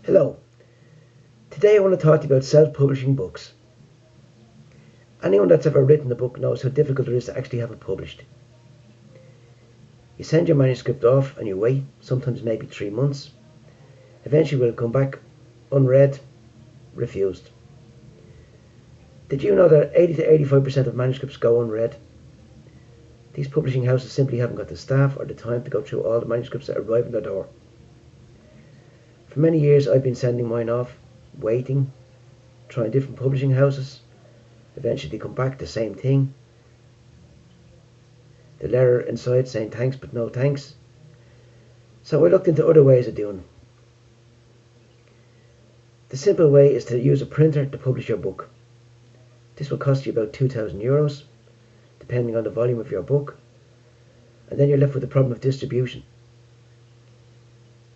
Hello, today I want to talk to you about self-publishing books. Anyone that's ever written a book knows how difficult it is to actually have it published. You send your manuscript off and you wait, sometimes maybe 3 months. Eventually will come back unread, refused. Did you know that 80 to 85% of manuscripts go unread? These publishing houses simply haven't got the staff or the time to go through all the manuscripts that arrive in their door. For many years I've been sending mine off, waiting, trying different publishing houses. Eventually they come back, the same thing. The letter inside saying thanks but no thanks. So I looked into other ways of doing it. The simple way is to use a printer to publish your book. This will cost you about €2,000, depending on the volume of your book. And then you're left with the problem of distribution.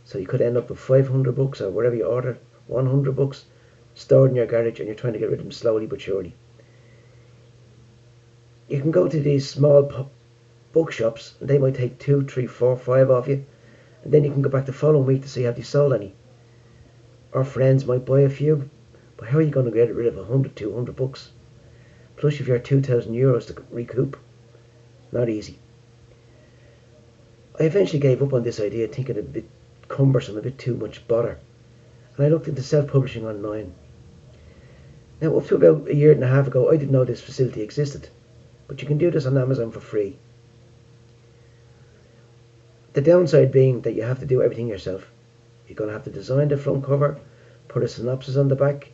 So you could end up with 500 books or whatever you order, 100 books stored in your garage, and you're trying to get rid of them slowly but surely. You can go to these small bookshops and they might take 2, 3, 4, 5 off you, and then you can go back the following week to see have they sold any. Or friends might buy a few, but how are you going to get rid of 100, 200 books? Plus if you're €2,000 to recoup, not easy. I eventually gave up on this idea, thinking it a bit cumbersome, a bit too much bother, and I looked into self-publishing online. Now up to about a year and a half ago I didn't know this facility existed, but you can do this on Amazon for free. The downside being that you have to do everything yourself. You're going to have to design the front cover, put a synopsis on the back,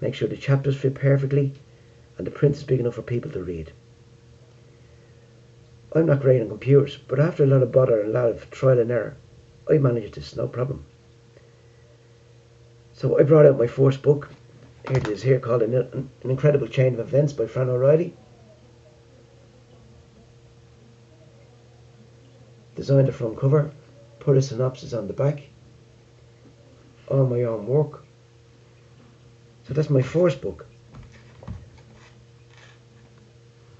make sure the chapters fit perfectly, and the print is big enough for people to read. I'm not great on computers, but after a lot of bother and a lot of trial and error, I managed this, no problem. So I brought out my first book. Here it is here, called An Incredible Chain of Events by Fran Designed the front cover, put a synopsis on the back, all my own work. So that's my first book.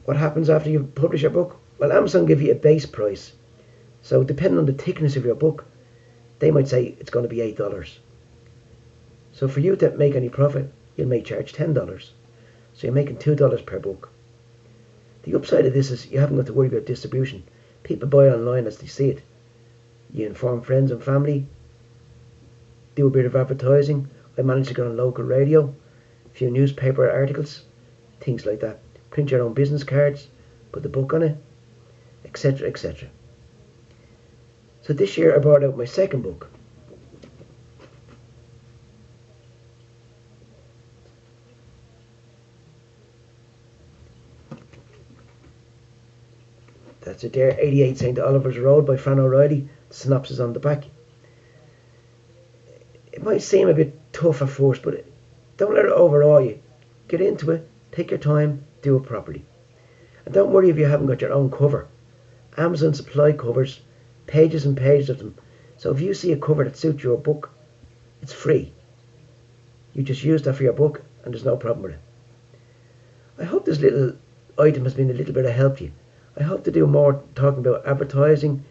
What happens after you publish your book? Well, Amazon give you a base price. So depending on the thickness of your book, they might say it's going to be $8. So for you to make any profit, you may charge $10. So you're making $2 per book. The upside of this is you haven't got to worry about distribution. People buy it online as they see it. You inform friends and family, do a bit of advertising. I managed to get on local radio, a few newspaper articles, things like that. Print your own business cards, put the book on it, etc, etc. So this year I brought out my second book. That's it there, 88 St. Oliver's Road by Fran O'Reilly. The synopsis on the back. It might seem a bit tough at first, but don't let it overawe you. Get into it, take your time, do it properly. And don't worry if you haven't got your own cover. Amazon supply covers, pages and pages of them. So if you see a cover that suits your book, it's free. You just use that for your book and there's no problem with it. I hope this little item has been a little bit of help to you. I hope to do more talking about advertising,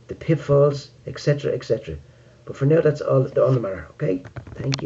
the pitfalls, etc, etc. But for now that's all the matter, okay? Thank you.